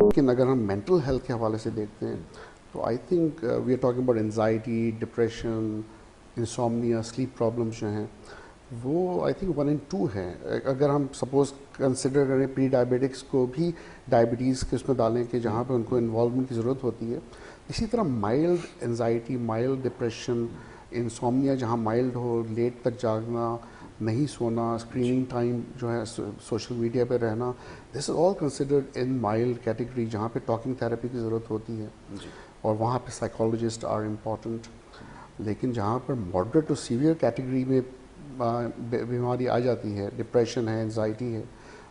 لیکن اگر ہم مینٹل ہیلتھ کے حوالے سے دیکھتے ہیں تو I think we are talking about anxiety, depression, insomnia, sleep problems جو ہیں وہ آئی تھنک 1 and 2 ہیں. اگر ہم سپوز کنسیڈر کریں پری ڈائبیٹکس کو بھی ڈائبٹیز کے اس میں ڈالیں کہ جہاں پہ ان کو انوالومنٹ کی ضرورت ہوتی ہے، اسی طرح مائلڈ انزائٹی، مائلڈ ڈپریشن، انسومنیا جہاں مائلڈ ہو، لیٹ تک جاگنا، نہیں سونا، اسکریننگ ٹائم جو ہے سوشل میڈیا پہ رہنا، دس از آل کنسیڈرڈ ان مائلڈ کیٹیگری جہاں پہ ٹاکنگ تھراپی کی ضرورت ہوتی ہے اور وہاں پہ سائیکالوجسٹ آر امپورٹنٹ. لیکن جہاں پر ماڈریٹ ٹو سیویئر کیٹیگری میں بیماری آ جاتی ہے، ڈپریشن ہے، انزائٹی ہے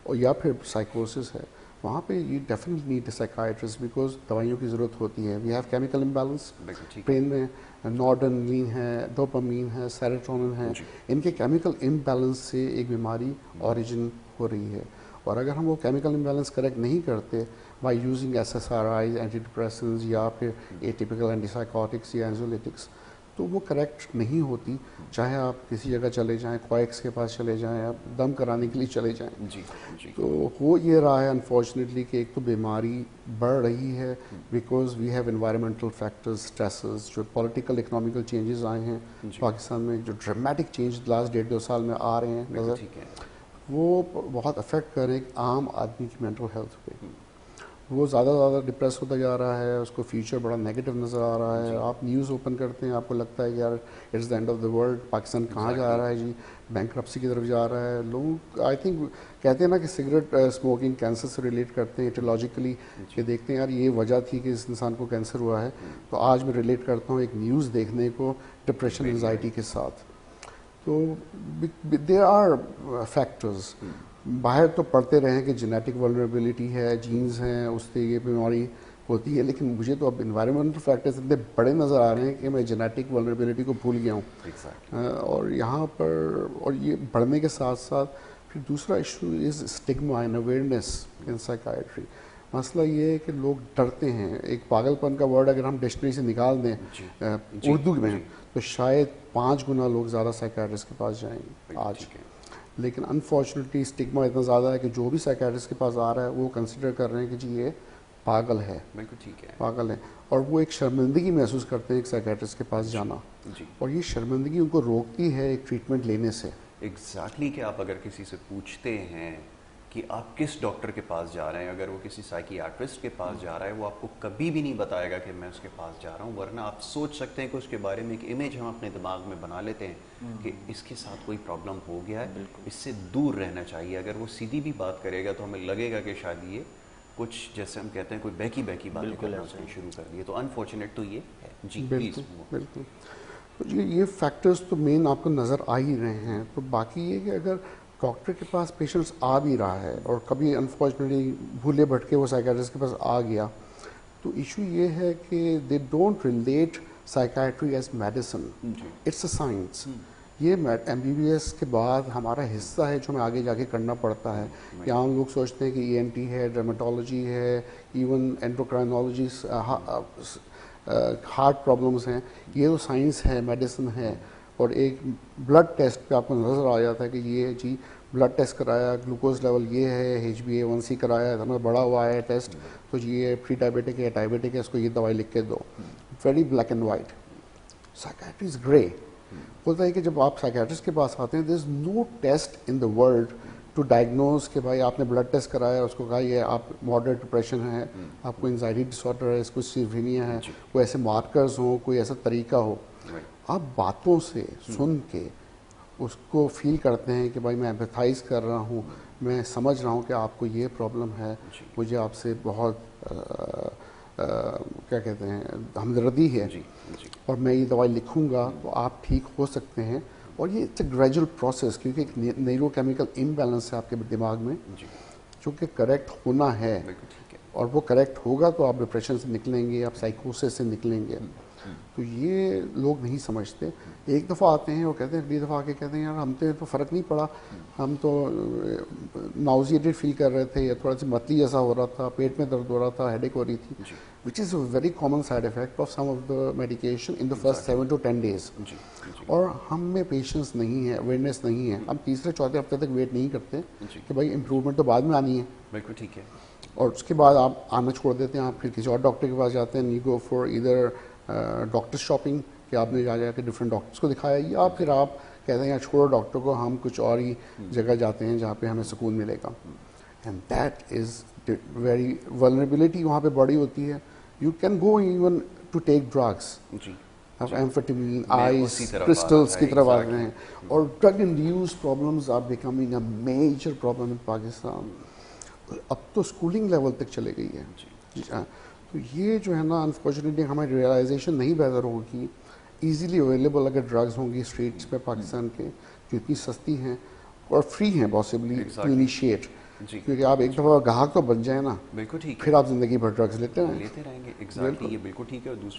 اور یا پھر سائیکوسس ہے، وہاں پہ you definitely need a psychiatrist because دوائیوں کی ضرورت ہوتی ہے. We have chemical imbalance brain میں، نارڈرنلین ہے، ڈوپامین ہے، سیروٹونن ہے، ان کے کیمیکل امبیلنس سے ایک بیماری اوریجن ہو رہی ہے. اور اگر ہم وہ کیمیکل امبیلنس کریکٹ نہیں کرتے بائی یوزنگ SSRIs، اینٹی ڈپریسنز یا پھر ایٹیپیکل اینٹی سائیکوٹکس یا اینزولیٹکس، تو وہ کریکٹ نہیں ہوتی. چاہے آپ کسی جگہ چلے جائیں، کوائکس کے پاس چلے جائیں، آپ دم کرانے کے لیے چلے جائیں. تو ہو یہ رہا ہے انفارچونیٹلی کہ ایک تو بیماری بڑھ رہی ہے because we have environmental factors, stresses, جو پولیٹیکل اکنامیکل چینجز آئے ہیں پاکستان میں، جو ڈرامیٹک چینج لاسٹ 1.5-2 سال میں آ رہے ہیں نظر، وہ بہت افیکٹ کر رہے ہیں عام آدمی کی مینٹل ہیلتھ پہ. وہ زیادہ زیادہ ڈپریس ہوتا جا رہا ہے، اس کو فیوچر بڑا نیگیٹو نظر آ رہا ہے. آپ نیوز اوپن کرتے ہیں، آپ کو لگتا ہے کہ یار it's the end of the world, Pakistan کہاں جا رہا ہے جی، بینکرپسی کی طرف جا رہا ہے. لوگ آئی تھنک کہتے ہیں نا کہ سگریٹ اسموکنگ کینسر سے ریلیٹ کرتے ہیں ایٹیولوجیکلی، کہ دیکھتے ہیں یار یہ وجہ تھی کہ اس انسان کو کینسر ہوا ہے. تو آج میں ریلیٹ کرتا ہوں ایک نیوز دیکھنے کو ڈپریشن انزائٹی کے ساتھ. تو دیر آر فیکٹرز. باہر تو پڑھتے رہیں کہ جینیٹک ولنریبلٹی ہے، جینز ہیں، اس سے یہ بیماری ہوتی ہے، لیکن مجھے تو اب انوائرمنٹل فیکٹرز اتنے بڑے نظر آ رہے ہیں کہ میں جینیٹک ولنریبلٹی کو بھول گیا ہوں. اور یہاں پر اور یہ بڑھنے کے ساتھ ساتھ پھر دوسرا issue is stigma and awareness in psychiatry. مسئلہ یہ ہے کہ لوگ ڈرتے ہیں. ایک پاگل پن کا ورڈ اگر ہم ڈکشنری سے نکال دیں اردو میں تو شاید 5 گنا لوگ زیادہ سائیکائٹرسٹ کے پاس جائیں گے آج. لیکن انفارچونیٹلی اسٹگما اتنا زیادہ ہے کہ جو بھی سائیکائٹرسٹ کے پاس آ رہا ہے وہ کنسیڈر کر رہے ہیں کہ جی یہ پاگل ہے، پاگل ہے، اور وہ ایک شرمندگی محسوس کرتے ہیں ایک سائیکائٹرسٹ کے پاس جانا. اور یہ شرمندگی ان کو روکتی ہے ایک ٹریٹمنٹ لینے سے. ایگزیکٹلی کہ آپ اگر کسی سے پوچھتے ہیں کہ آپ کس ڈاکٹر کے پاس جا رہے ہیں، اگر وہ کسی سائیکیاٹرسٹ کے پاس جا رہا ہے، وہ آپ کو کبھی بھی نہیں بتائے گا کہ میں اس کے پاس جا رہا ہوں. ورنہ آپ سوچ سکتے ہیں کہ اس کے بارے میں ایک امیج ہم اپنے دماغ میں بنا لیتے ہیں کہ اس کے ساتھ کوئی پرابلم ہو گیا ہے، اس سے دور رہنا چاہیے. اگر وہ سیدھی بھی بات کرے گا تو ہمیں لگے گا کہ شاید یہ کچھ جیسے ہم کہتے ہیں کوئی بہکی باتیں کرنا اس نے شروع کر دی. تو انفارچونیٹ تو یہ ہے. جی پلیز. بالکل. تو یہ فیکٹرز تو مین آپ کو نظر آ ہی رہے ہیں. تو باقی یہ کہ اگر ڈاکٹر کے پاس پیشنٹس آ بھی رہا ہے اور کبھی انفارچونیٹلی بھولے بھٹکے وہ سائیکائٹرسٹ کے پاس آ گیا، تو ایشو یہ ہے کہ they don't relate psychiatry as medicine, it's a science. یہ MBBS کے بعد ہمارا حصہ ہے جو ہمیں آگے جا کے کرنا پڑتا ہے. کہ عام لوگ سوچتے ہیں کہ ENT ہے، ڈرمیٹولوجی ہے، ایون اینڈوکرائنالوجی، ہارٹ پرابلمس ہیں، یہ تو سائنس ہے، میڈیسن ہے. اور ایک بلڈ ٹیسٹ پہ آپ کو نظر آ جاتا ہے کہ یہ جی بلڈ ٹیسٹ کرایا، گلوکوز لیول یہ ہے، HbA1c کرایا، اتنا بڑا ہوا ہے ٹیسٹ، تو جی یہ پری ڈائبیٹک ہے، ڈائبیٹک ہے، اس کو یہ دوائی لکھ کے دو. Very black and white. Psychiatry is grey. بولتا ہے کہ جب آپ سائیکائٹرسٹ کے پاس آتے ہیں there is no test in the world to diagnose کہ بھائی آپ نے بلڈ ٹیسٹ کرایا، اس کو کہا یہ آپ ماڈریٹ ڈپریشن ہے، آپ کو انزائٹی ڈس آرڈر ہے، اس کو سیزوفرینیا ہے، کوئی ایسے مارکرز ہوں، کوئی ایسا طریقہ ہو. آپ باتوں سے سن کے اس کو فیل کرتے ہیں کہ بھائی میں ایمپیتھائز کر رہا ہوں، میں سمجھ رہا ہوں کہ آپ کو یہ پرابلم ہے، مجھے آپ سے بہت کیا کہتے ہیں ہمدردی ہے، اور میں یہ دوائی لکھوں گا تو آپ ٹھیک ہو سکتے ہیں. اور یہ اٹس اے گریجول پروسیس، کیونکہ ایک نیورو کیمیکل امبیلنس ہے آپ کے دماغ میں جو کہ کریکٹ ہونا ہے. اور وہ کریکٹ ہوگا تو آپ ڈپریشن سے نکلیں گے، آپ سائیکوسس سے نکلیں گے. تو یہ لوگ نہیں سمجھتے. ایک دفعہ آتے ہیں وہ کہتے ہیں, اگلی دفعہ آ کے کہتے ہیں یار ہم تو فرق نہیں پڑا, ہم تو ناؤزیٹڈ فیل کر رہے تھے, یا تھوڑا سی متلی جیسا ہو رہا تھا, پیٹ میں درد ہو رہا تھا, ہیڈ ایک ہو رہی تھی, which is a very common side effect of some of the medication in the first 7 to 10 days. اور ہم میں پیشنس نہیں ہے, اویئرنیس نہیں ہے, ہم تیسرے چوتھے ہفتے تک ویٹ نہیں کرتے کہ بھائی امپروومنٹ تو بعد میں آنی ہے. بالکل ٹھیک ہے. اور اس کے بعد آپ آنا چھوڑ دیتے ہیں, آپ پھر کسی اور ڈاکٹر کے پاس جاتے ہیں, یو گو فار ادھر ڈاکٹر شاپنگ, کہ آپ نے جا کے ڈفرینٹ ڈاکٹرس کو دکھایا, یا پھر آپ کہتے ہیں یار چھوڑو ڈاکٹر کو, ہم کچھ اور ہی جگہ جاتے ہیں جہاں پہ ہمیں سکون ملے گا. And that is very vulnerability وہاں پہ بڑی ہوتی ہے. You can go even to take drugs, آپ ایمفیٹامین, آئس, کرسٹلس کی طرف آ رہے ہیں, اور drug induced problems are becoming a major problem in Pakistan. اب تو اسکولنگ لیول تک چلے گئی ہے. تو یہ جو ہے نا انفارچونیٹلی ہماری ریئلائزیشن نہیں بہتر ہوگی. ایزیلی اویلیبل اگر ڈرگز ہوں گی اسٹریٹس پہ پاکستان کے, جو اتنی سستی ہیں اور فری ہیں پاسبلی ٹو انیشیٹ, کیونکہ آپ ایک دفعہ گاہک تو بن جائیں نا, بالکل ٹھیک ہے, پھر آپ زندگی بھر ڈرگز لیتے رہیں گے. ایگزیکٹلی, یہ بالکل ٹھیک ہے. اور دوسرا